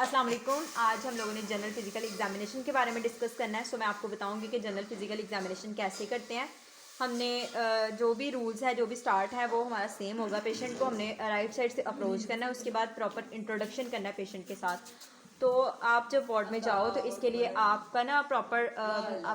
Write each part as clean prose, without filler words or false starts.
अस्सलाम वालेकुम। आज हम लोगों ने जनरल फिजिकल एग्जामिनेशन के बारे में डिस्कस करना है। सो मैं आपको बताऊंगी कि जनरल फिजिकल एग्जामिनेशन कैसे करते हैं। हमने जो भी रूल्स है, जो भी स्टार्ट है, वो हमारा सेम होगा। पेशेंट को हमने राइट साइड से अप्रोच करना है, उसके बाद प्रॉपर इंट्रोडक्शन करना है पेशेंट के साथ। तो आप जब वार्ड में जाओ तो इसके लिए आपका ना प्रॉपर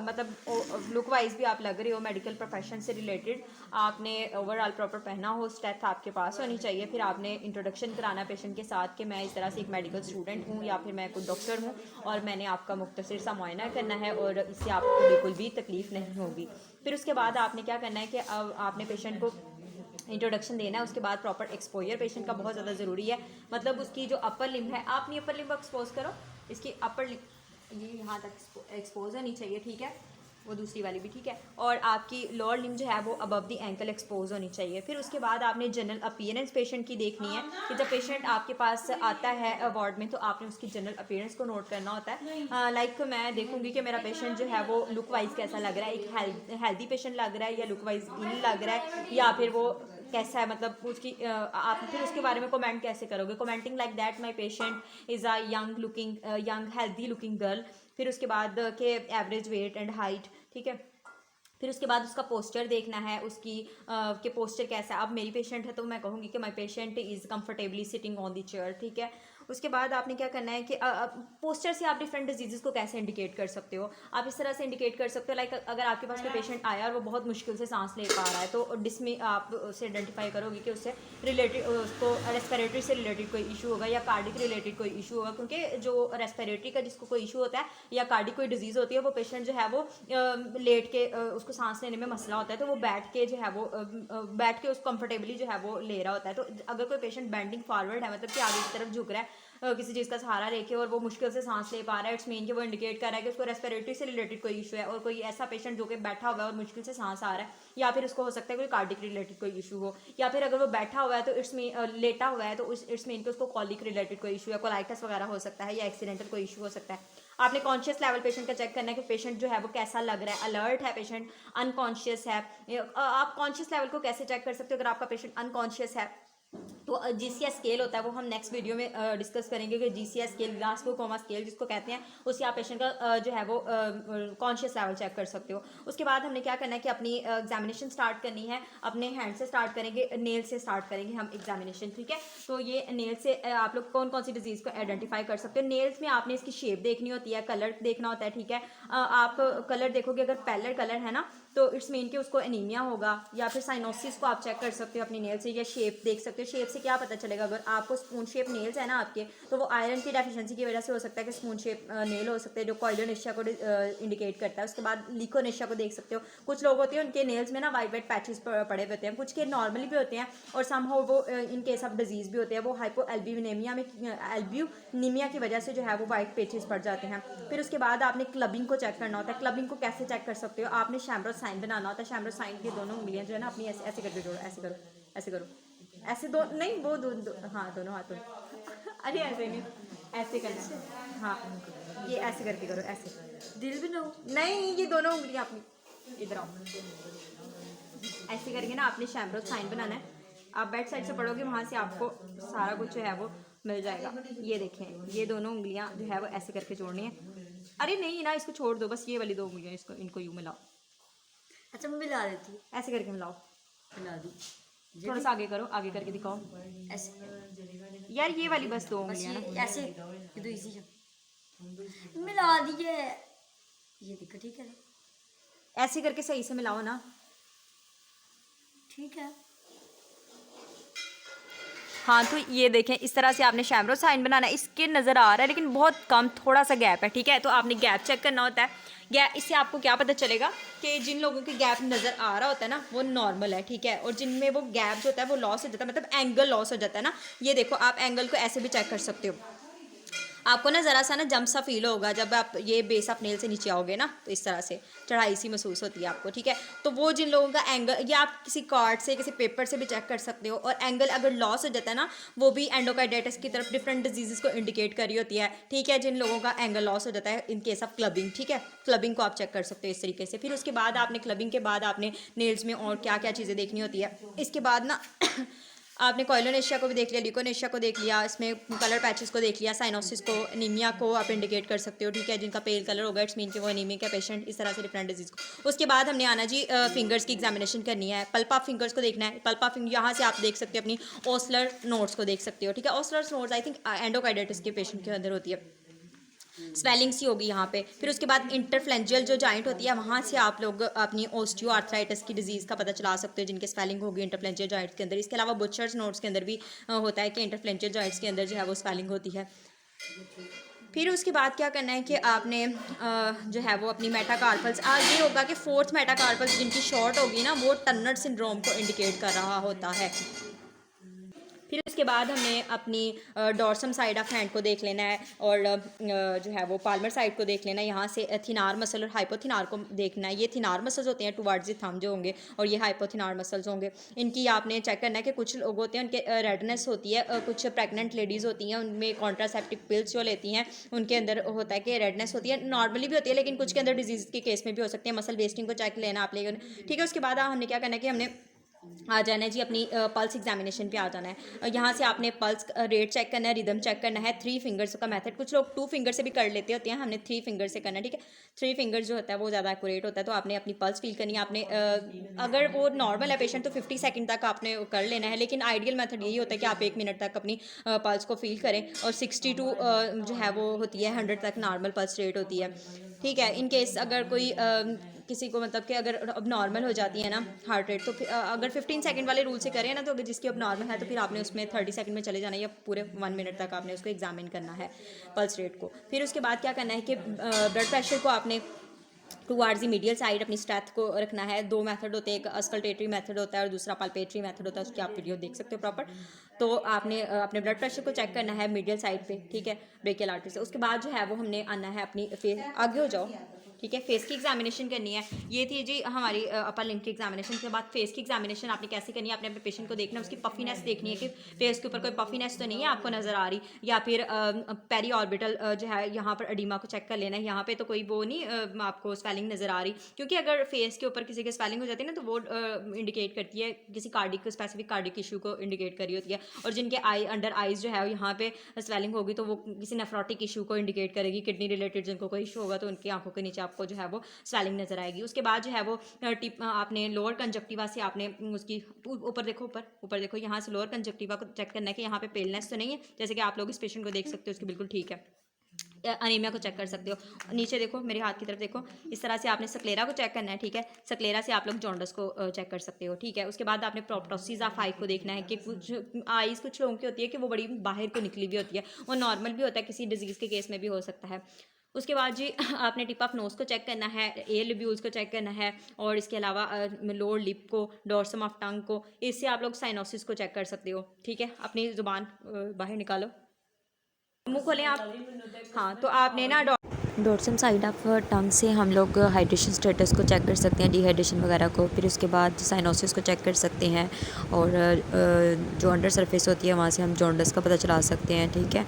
मतलब लुक वाइज भी आप लग रहे हो मेडिकल प्रोफेशन से रिलेटेड। आपने ओवरऑल प्रॉपर पहना हो, स्टेथ आपके पास होनी चाहिए। फिर आपने इंट्रोडक्शन कराना पेशेंट के साथ कि मैं इस तरह से एक मेडिकल स्टूडेंट हूँ या फिर मैं कोई डॉक्टर हूँ और मैंने आपका मुख्तसर सा मुआयना करना है और इससे आपको बिल्कुल भी तकलीफ़ नहीं होगी। फिर उसके बाद आपने क्या करना है कि अब आपने पेशेंट को इंट्रोडक्शन देना है। उसके बाद प्रॉपर एक्सपोजर पेशेंट का बहुत ज़्यादा ज़रूरी है। मतलब उसकी जो अपर लिम्ब है, आप नहीं अपर लिम्ब एक्सपोज करो, इसकी अपर लिम्ब ये यहाँ तक एक्सपोज होनी चाहिए, ठीक है। वो दूसरी वाली भी ठीक है। और आपकी लोअर लिम्ब जो है वो अबव द एंकल एक्सपोज होनी चाहिए। फिर उसके बाद आपने जनरल अपीयरेंस पेशेंट की देखनी है कि जब पेशेंट आपके पास आता है वार्ड में तो आपने उसकी जनरल अपीयरेंस को नोट करना होता है। लाइक मैं देखूंगी कि मेरा पेशेंट जो है वो लुक वाइज कैसा लग रहा है, एक हेल्दी पेशेंट लग रहा है या लुक वाइज इल लग रहा है या फिर वो कैसा है, मतलब उसकी आप फिर उसके बारे में कमेंट कैसे करोगे। Commenting like that my patient is a young healthy looking girl. फिर उसके बाद के एवरेज वेट एंड हाइट, ठीक है। फिर उसके बाद उसका पोस्चर देखना है, उसकी के पोस्चर कैसा है। अब मेरी पेशेंट है तो मैं कहूँगी कि my patient is comfortably sitting on the chair, ठीक है। उसके बाद आपने क्या करना है कि पोस्चर से आप डिफरेंट डिजीज़ को कैसे इंडिकेट कर सकते हो। आप इस तरह से इंडिकेट कर सकते हो, लाइक अगर आपके पास कोई पेशेंट आया और वो बहुत मुश्किल से सांस ले पा रहा है तो जिसमें आप उसे आइडेंटिफाई करोगे कि उससे रिलेटेड उसको रेस्पिरेटरी से रिलेटेड कोई इशू होगा या कार्डिक रिलेटेड कोई इशू होगा। क्योंकि जो रेस्पिरेटरी का जिसको कोई इशू होता है या कार्डिक कोई डिजीज़ होती है, वो पेशेंट जो है वो लेट के उसको सांस लेने में मसला होता है, तो वो बैठ के जो है वो बैठ के उसको कंफर्टेबली जो है वो ले रहा होता है। तो अगर कोई पेशेंट बेंडिंग फॉरवर्ड है, मतलब कि आगे की तरफ झुक रहा है किसी चीज़ का सहारा लेके और वो मुश्किल से सांस ले पा रहा है, इट्स मीन कि वो इंडिकेट कर रहा है कि उसको रेस्पिरेटरी से रिलेटेड कोई इशू है। और कोई ऐसा पेशेंट जो कि बैठा हुआ है और मुश्किल से सांस आ रहा है, या फिर उसको हो सकता है कोई कार्डिक रिलेटेड कोई इशू हो, या फिर अगर वो बैठा हुआ है तो इट्स मीन लेटा हुआ है तो इट्स मीन कि उसको कॉलिक रिलेटेड कोई इशू है, कोलाइटिस वगैरह हो सकता है या एक्सीडेंटल कोई इशू हो सकता है। आपने कॉन्शियस लेवल पेशेंट का चेक करना है कि पेशेंट जो है वो कैसा लग रहा है, अलर्ट है पेशेंट, अनकॉन्शियस है। आप कॉन्शियस लेवल को कैसे चेक कर सकते हो अगर आपका पेशेंट अनकॉन्शियस है। तो जीसीएस स्केल होता है, वो हम नेक्स्ट वीडियो में डिस्कस करेंगे कि GCS scale, Glasgow coma scale जिसको कहते हैं, उससे आप पेशेंट का जो है वो कॉन्शियस लेवल चेक कर सकते हो। उसके बाद हमने क्या करना है कि अपनी एग्जामिनेशन स्टार्ट करनी है। अपने हैंड से स्टार्ट करेंगे, नेल से स्टार्ट करेंगे हम एग्जामिनेशन, ठीक है। तो ये नेल से आप लोग कौन कौन सी डिजीज़ को आइडेंटिफाई कर सकते हो। नेल्स में आपने इसकी शेप देखनी होती है, कलर देखना होता है, ठीक है। आप कलर देखोगे, अगर पैलर कलर है ना तो इट्स मीन कि उसको एनीमिया होगा, या फिर साइनोसिस को आप चेक कर सकते हो अपनी नेल से, या शेप देख सकते हो। शेप से क्या पता चलेगा, अगर आपको स्पून शेप नेल्स है ना आपके, तो वो आयरन की डेफिशिएंसी की वजह से हो सकता है कि स्पून शेप नेल हो सकते हैं, जो कॉइलोनेशिया को इंडिकेट करता है। उसके बाद लिकोनेशिया को देख सकते हो। कुछ लोग होते हैं उनके नेल्स में ना वाइट वाइट पैचेस पड़े हुए होते हैं, कुछ के नॉर्मली भी होते हैं और समहाउ वो इन केस ऑफ डिजीज़ भी होते हैं, वो हाइपो एल्ब्यूमिनेमिया में एल्ब्यूमिनिया की वजह से जो है वो वाइट पैचेस पड़ जाते हैं। फिर उसके बाद आपने क्लबिंग को चेक करना होता है। क्लबिंग को कैसे चेक कर सकते हो, आपने शैम्ब्रो साइन बनाना होता है। शैम्ब्रो साइन की दोनों उंगलियां जो है ना अपनी ऐसे ऐसे करके जोड़ो, ऐसे करो, ऐसे करो, ऐसे दो नहीं, वो हाँ दोनों हाथों अरे ऐसे नहीं, ऐसे करना, हाँ ये ऐसे करके करो, ऐसे दिल भी नहीं, ये दोनों उंगलियां अपनी इधर आओ, ऐसे करके ना आपने शैम्ब्रो साइन बनाना है। आप बैक साइड से पढ़ोगे, वहाँ से आपको सारा कुछ जो है वो मिल जाएगा। ये देखें, ये दोनों उंगलियां जो है वो ऐसे करके जोड़नी है। अरे नहीं ना, इसको छोड़ दो, बस ये वाली दो उंगलियां इसको इनको यूं मिलाओ। अच्छा मैं मिला देती हूँ, ऐसे करके मिलाओ, मिला दी। थोड़ा सा आगे करो, आगे करके दिखाओ ऐसे यार, ये वाली बस दो बस उंगलियां ये ना। ऐसे, ये तो इजी है, मिला दिए। ये देखो ठीक है, ऐसे करके सही से मिलाओ ना। ठीक है। हाँ तो ये देखें, इस तरह से आपने शैम्ब्रो साइन बनाना है। इसके नज़र आ रहा है लेकिन बहुत कम, थोड़ा सा गैप है, ठीक है। तो आपने गैप चेक करना होता है। गैप, इससे आपको क्या पता चलेगा कि जिन लोगों के गैप नज़र आ रहा होता है ना वो नॉर्मल है, ठीक है। और जिनमें वो गैप जो होता है वो लॉस हो जाता है, मतलब एंगल लॉस हो जाता है ना। ये देखो, आप एंगल को ऐसे भी चेक कर सकते हो। आपको ना ज़रा सा ना जंप सा फील होगा जब आप ये बेस आप नेल से नीचे आओगे ना, तो इस तरह से चढ़ाई सी महसूस होती है आपको, ठीक है। तो वो जिन लोगों का एंगल, या आप किसी कार्ड से, किसी पेपर से भी चेक कर सकते हो। और एंगल अगर लॉस हो जाता है ना, वो भी एंडोकार्डाइटिस की तरफ डिफरेंट डिजीज़ को इंडिकेट कर रही होती है, ठीक है। जिन लोगों का एंगल लॉस हो जाता है इन केस ऑफ क्लबिंग, ठीक है। क्लबिंग को आप चेक कर सकते हो इस तरीके से। फिर उसके बाद आपने क्लबिंग के बाद आपने नेल्स में और क्या क्या चीज़ें देखनी होती है। इसके बाद ना आपने कोइलोनेशिया को भी देख लिया, ल्यूकोनेशिया को देख लिया, इसमें कलर पैचेस को देख लिया, साइनोसिस को, एनीमिया को आप इंडिकेट कर सकते हो, ठीक है, जिनका पेल कलर होगा इट्स मीन कि वो एनीमिक है पेशेंट, इस तरह से डिफरेंट डिजीज़ को। उसके बाद हमने आना जी फिंगर्स की एग्जामिनेशन करनी है, पल्प ऑफ फिंगर्स को देखना है। पल्प ऑफ फिंगर यहाँ से आप देख सकते हो अपनी ओस्लर नोड्स को देख सकते हो, ठीक है। ओस्लर नोड्स आई थिंक एंडोकार्डाइटिस के पेशेंट के अंदर होती है, स्वेलिंग सी होगी यहाँ पे। फिर उसके बाद इंटरफ्लेंजियल जो जॉइंट होती है वहाँ से आप लोग अपनी ओस्टियो आर्थराइटिस की डिजीज़ का पता चला सकते हो, जिनके स्वेलिंग होगी इंटरफ्लेंजियल जॉइंट्स के अंदर। इसके अलावा बुचर्स नोट्स के अंदर भी होता है कि इंटरफ्लेंजियल जॉइंट्स के अंदर जो है वो स्वेलिंग होती है। फिर उसके बाद क्या करना है कि आपने जो है वो अपनी मेटाकार्पल्स, ये होगा कि फोर्थ मेटाकार्पल्स जिनकी शॉर्ट होगी ना वो टर्नर सिंड्रोम को इंडिकेट कर रहा होता है। फिर उसके बाद हमने अपनी डॉर्सम साइड ऑफ हैंड को देख लेना है और जो है वो पाल्मर साइड को देख लेना है। यहाँ से थिनार मसल और हाइपोथिनार को देखना है। ये थिनार मसल्स होते हैं टुवर्ड्स द थंब जो होंगे, और ये हाइपोथिनार मसल्स होंगे। इनकी आपने चेक करना है कि कुछ लोग होते हैं उनके रेडनेस होती है, कुछ प्रेग्नेंट लेडीज़ होती हैं उनमें कॉन्ट्रासेप्टिव पिल्स जो लेती हैं उनके अंदर होता है कि रेडनेस होती है, नॉर्मली भी होती है लेकिन कुछ के अंदर डिजीज़ के केस में भी हो सकती है। मसल वेस्टिंग को चेक लेना आप लेकर, ठीक है। उसके बाद हमने क्या करना है कि हमने आ जाना है जी अपनी पल्स एग्जामिनेशन पे आ जाना है। यहाँ से आपने पल्स रेट चेक करना है, रिदम चेक करना है, 3 फिंगर्स का मेथड। कुछ लोग 2 फिंगर से भी कर लेते होते हैं, हमने 3 फिंगर से करना है, ठीक है। 3 फिंगर्स जो होता है वो ज़्यादा एक्यूरेट होता है। तो आपने अपनी पल्स फील करनी है। आपने अगर वो नॉर्मल है पेशेंट तो 50 सेकंड तक आपने कर लेना है, लेकिन आइडियल मेथड यही होता है कि आप 1 मिनट तक अपनी पल्स को फील करें, और 62 जो है वो होती है 100 तक नॉर्मल पल्स रेट होती है, ठीक है। इन केस अगर कोई किसी को मतलब कि अगर अब नॉर्मल हो जाती है ना हार्ट रेट, तो फिर अगर 15 सेकंड वाले रूल से करें ना, तो अगर जिसकी अब नॉर्मल है तो फिर आपने उसमें 30 सेकंड में चले जाना है, या पूरे 1 मिनट तक आपने उसको एग्जामिन करना है पल्स रेट को। फिर उसके बाद क्या करना है कि ब्लड प्रेशर को आपने टुवार्ड्स द मीडियल साइड अपनी स्टैथ को रखना है। 2 मेथड होते हैं, एक अस्कल्टेटरी मेथड होता है और दूसरा पाल्पेटरी मेथड होता है, उसकी आप वीडियो देख सकते हो प्रॉपर। तो आपने अपने ब्लड प्रेशर को चेक करना है मीडियल साइड पे, ठीक है, ब्रेकियल आर्टरी से। उसके बाद जो है वो हमने आना है अपनी फेस, आगे हो जाओ, ठीक है, फेस की एग्जामिनेशन करनी है। ये थी जी हमारी अपर लिम्ब की एग्जामिनेशन। के बाद फेस की एग्जामिनेशन आपने कैसे करनी है, आपने अपने पेशेंट को देखना है, उसकी पफीनेस देखनी है कि फेस के ऊपर कोई पफीनेस तो नहीं है आपको नज़र आ रही, या फिर पेरी ऑर्बिटल जो है यहाँ पर एडिमा को चेक कर लेना है। यहाँ पे तो कोई वो नहीं आपको स्वेलिंग नज़र आ रही, क्योंकि अगर फेस के ऊपर किसी की स्वेलिंग हो जाती है ना तो वो इंडिकेट करती है किसी कार्डिक को, स्पेसिफिक कार्डिक इशू को इंडिकेट करी होती है। और जिनके अंडर आइज जो है यहाँ पे स्वेलिंग होगी तो वो किसी नेफ्रोटिक इशू को इंडिकेट करेगी, किडनी रिलेटेड जिनको कोई इशू होगा तो उनकी आंखों के नीचे आपको जो है वो स्वेलिंग नजर आएगी। उसके बाद जो है वो टिप आपने लोअर कंजक्टिवा से आपने उसकी ऊपर देखो, ऊपर देखो, यहाँ से लोअर कंजक्टिवा को चेक करना है कि यहाँ पे पेलनेस तो नहीं है, जैसे कि आप लोग इस पेशेंट को देख सकते हो उसकी बिल्कुल ठीक है। अनीमिया को चेक कर सकते हो, नीचे देखो, मेरे हाथ की तरफ देखो, इस तरह से आपने सक्लेरा को चेक करना है, ठीक है। सक्लेरा से आप लोग जॉन्डस को चेक कर सकते हो, ठीक है। उसके बाद आपने प्रोप्टोसिस ऑफ आई को देखना है कि कुछ आईज कुछ लोगों की होती है कि वो बड़ी बाहर को निकली हुई होती है, वो नॉर्मल भी होता है, किसी डिजीज़ के केस में भी हो सकता है। उसके बाद जी आपने टिप ऑफ नोज को चेक करना है, एयर लिब्यूल्स को चेक करना है, और इसके अलावा लोअर लिप को, डॉर्सम ऑफ टंग को, इससे आप लोग साइनोसिस को चेक कर सकते हो, ठीक है। अपनी ज़ुबान बाहर निकालो, मुंह खोलें आप। हाँ, तो आपने ना डॉर्सम साइड ऑफ टंग से हम लोग हाइड्रेशन स्टेटस को चेक कर सकते हैं, डिहाइड्रेशन वगैरह को। फिर उसके बाद साइनोसिस को चेक कर सकते हैं, और जो अंडर सरफेस होती है वहाँ से हम जॉन्डिस का पता चला सकते हैं, ठीक है।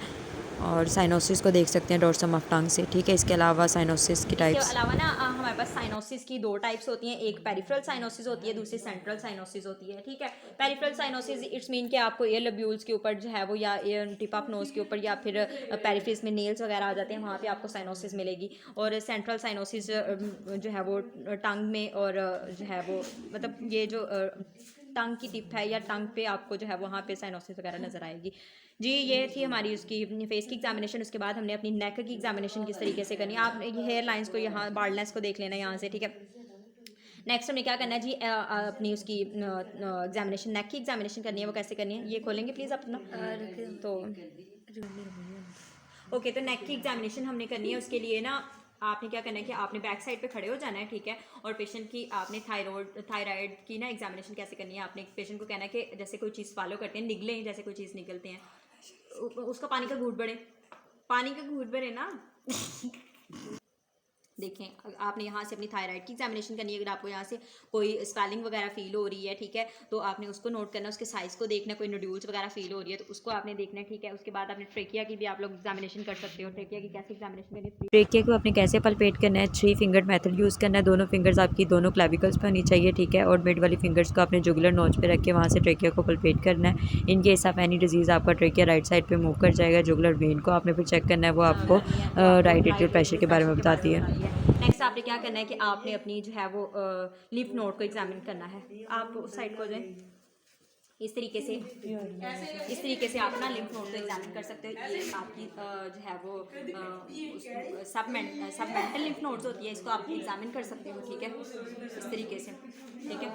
और साइनोसिस को देख सकते हैं डॉर्सम ऑफ टंग से, ठीक है। इसके अलावा साइनोसिस की टाइप्स, इसके अलावा ना हमारे पास साइनोसिस की 2 टाइप्स होती हैं, एक पेरिफेरल साइनोसिस होती है, दूसरी सेंट्रल साइनोसिस होती है, ठीक है। पेरिफेरल साइनोसिस इट्स मीन कि आपको एयर लब्यूल्स के ऊपर जो है वो, या टिप ऑफ नोज के ऊपर, या फिर पेरिफेस में नेल्स वगैरह आ जाते हैं, वहाँ पे आपको साइनोसिस मिलेगी। और सेंट्रल साइनोसिस जो है वो टंग में, और जो है वो मतलब ये जो टंग की टिप है या टंग पे आपको जो है वहाँ पे साइनोसिस वगैरह नज़र आएगी जी। ये थी हमारी उसकी फेस की एग्जामिनेशन। उसके बाद हमने अपनी नेक की एग्जामिनेशन किस तरीके से करनी है, आप ये हेयर लाइंस को, यहाँ बार्डनेस को देख लेना यहाँ से, ठीक है। नेक्स्ट हमने क्या करना है जी, अपनी उसकी एग्जामिनेशन, नेक की एग्जामिनेशन करनी है। वो कैसे करनी है, ये खोलेंगे प्लीज़ अपना, तो ओके। तो नेक की एग्जामिनेशन हमने करनी है, उसके लिए ना आपने क्या करना है कि आपने बैक साइड पे खड़े हो जाना है, ठीक है। और पेशेंट की आपने थायराइड की ना एग्जामिनेशन कैसे करनी है, आपने पेशेंट को कहना है कि जैसे कोई चीज़ फॉलो करते हैं, निगलें जैसे कोई चीज़ निकलते हैं, उसका पानी का घूंट भरे, पानी का घूंट भरे ना देखें आपने यहाँ से अपनी थायराइड की एग्जामिनेशन करनी है। अगर आपको यहाँ से कोई स्वेलिंग वगैरह फील हो रही है, ठीक है, तो आपने उसको नोट करना है, उसके साइज़ को देखना है, कोई नोड्यूल्स वगैरह फील हो रही है तो उसको आपने देखना है, ठीक है। उसके बाद आपने ट्रेकिया की भी आप लोग एग्जामिनेशन कर सकते हो। ट्रेकिया की कैसे एग्जामिनेशन करनी है? ट्रेकिया को आपने कैसे पलपेट करना है, 3 फिंगर मेथड यूज़ करना है। दोनों फिंगर्स आपकी दोनों क्लेविकल्स पे होनी चाहिए, ठीक है, और मिड वाली फिंगर्स को आपने जुगुलर नोच पे रख के वहाँ से ट्रेकिया को पलपेट करना है। In case of any disease आपका ट्रेकिया राइट साइड पे मूव कर जाएगा। जुगुलर वेन को आपने फिर चेक करना है, वो आपको राइट एट्रियल प्रेशर के बारे में बताती है। नेक्स्ट आपने क्या करना है कि आपने अपनी जो है वो लिम्फ नोड को एग्जामिन करना है। आप उस साइड को जाएं, इस तरीके से आप ना लिम्फ नोड को एग्जामिन कर सकते हो। ये आपकी जो है वो सबमेंटल लिम्फ नोड्स होती है, इसको आप एग्जामिन कर सकते हो, ठीक है, इस तरीके से, ठीक है।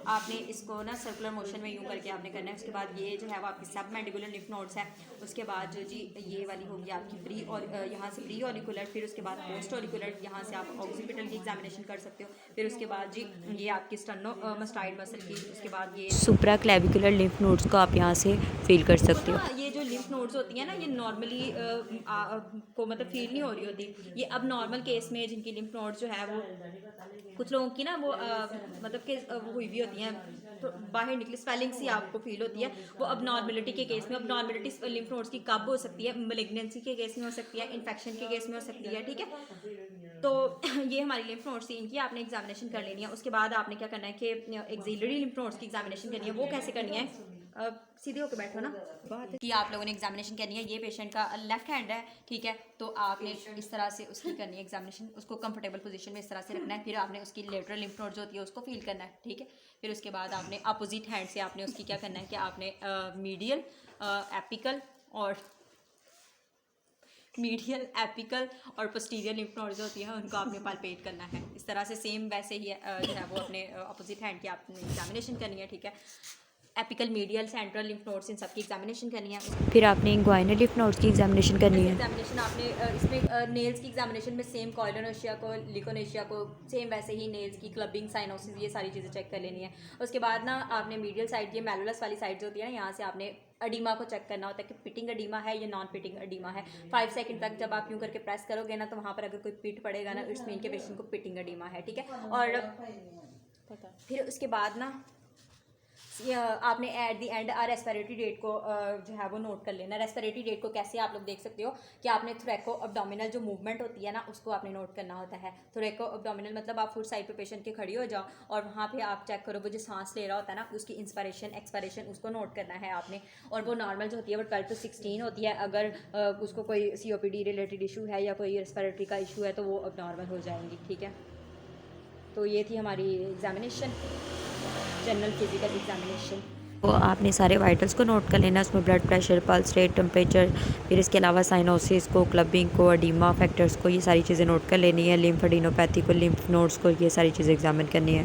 आपने इसको ना सर्कुलर मोशन में यूँ करके आपने करना है। उसके बाद ये जो है वो आपकी सब मैंडिबुलर लिम्फ नोड्स है। उसके बाद जो जी ये वाली होगी आपकी प्री, और यहाँ से प्री ऑलिकुलर, फिर उसके बाद पोस्ट ऑलिकुलर, यहाँ से आप ऑक्सीपिटल की एग्जामिनेशन कर सकते हो। फिर उसके बाद जी ये आपकी स्टर्नोमास्टाइड मसल की, उसके बाद ये सुप्रा क्लेविकुलर लिम्फ नोड्स को आप यहाँ से फील कर सकते हो। ये जो लिम्फ नोड्स होती हैं ना, ये नॉर्मली को मतलब फील नहीं हो रही होती। ये अब नॉर्मल केस में जिनकी लिम्फ नोड्स जो है वो कुछ लोगों की ना वो मतलब कि वो हुई भी होती हैं, तो बाहर निकली स्वेलिंग सी आपको फील होती है, वो अब नॉर्मलिटी के केस में। अब नॉर्मलिटी लिम्फ नोड्स की कब हो सकती है? मैलिग्नेंसी के केस में हो सकती है, इन्फेक्शन के केस में हो सकती है, ठीक है। तो ये हमारी लिम्फ नोड्स थी, इनकी आपने एग्जामिनेशन कर लेनी है। उसके बाद आपने क्या करना है कि एक्सिलरी लिम्फ नोड्स की एग्जामिनेशन करनी है। वो कैसे करनी है? सीधे होकर बैठो ना, बात है कि आप लोगों ने एग्जामिनेशन करनी है। ये पेशेंट का लेफ्ट हैंड है, ठीक है, तो आपने इस तरह से उसकी करनी है एग्जामिनेशन। उसको कंफर्टेबल पोजीशन में इस तरह से रखना है। फिर आपने उसकी लेटरल लिम्फ नोड्स होती है उसको फील करना है, ठीक है। फिर उसके बाद आपने अपोजिट हैंड से आपने उसकी क्या करना है कि आपने मीडियल एपिकल और पोस्टीरियर लिम्फ नोड्स होती हैं उनको आपने पालपेट करना है। इस तरह से सेम वैसे ही जो है वो अपने अपोजिट हैंड की आपने एग्जामिनेशन करनी है, ठीक है। Apical, medial, central lymph nodes, इन सब की एग्जामिनेशन करनी है। फिर आपने इंग्वाइनल लिम्फ नोड्स की एग्जामिनेशन करनी है। एग्जामिनेशन आपने इसमें नेल्स की एग्जामिनेशन में सेम कॉइलोनेशिया को, लिकोनेशिया को सेम वैसे ही नेल्स की क्लबिंग, साइनोसिस, ये सारी चीज़ें चेक कर लेनी है। उसके बाद ना आपने मीडियल साइड, ये मैलुलस वाली साइड जो होती है ना, यहाँ से आपने अडीमा को चेक करना होता है कि पिटिंग अडीमा है या नॉन पिटिंग अडीमा है। 5 सेकंड तक जब आप यूँ करके प्रेस करोगे ना, तो वहाँ पर अगर कोई पिट पड़ेगा ना, इट्स मीन के पेशेंट को पिटिंग अडीमा है, ठीक है। और फिर उसके बाद ना आपने at the and respiratory rate को जो है वो नोट कर लेना। रेस्पिरेटरी रेट को कैसे आप लोग देख सकते हो कि आपने थोरेको अब्डोमिनल जो मूवमेंट होती है ना, उसको आपने नोट करना होता है। थोरेको अब्डोमिनल मतलब आप फुट साइड पे पेशेंट के खड़ी हो जाओ और वहाँ पे आप चेक करो वो जो सांस ले रहा होता है ना, उसकी इंस्पिरेशन एक्सपिरेशन उसको नोट करना है आपने। और वो नॉर्मल जो होती है वो 12 to 16 होती है। अगर उसको कोई COPD रिलेटेड इशू है या कोई रेस्पिरेटरी का इशू है तो वो अब नॉर्मल हो जाएंगी, ठीक है। तो ये थी हमारी एग्जामिनेशन, जनरल फिजिकल एग्जामिनेशन। तो आपने सारे वाइटल्स को नोट कर लेना, उसमें blood pressure, pulse rate, temperature, फिर इसके अलावा साइनोसिस को, क्लबिंग को, अडीमा फैक्टर्स को, ये सारी चीज़ें नोट कर लेनी है। लिम्फ एडिनोपैथी को, लिम्फ नोड्स को, ये सारी चीज़ें एग्जामिन करनी है।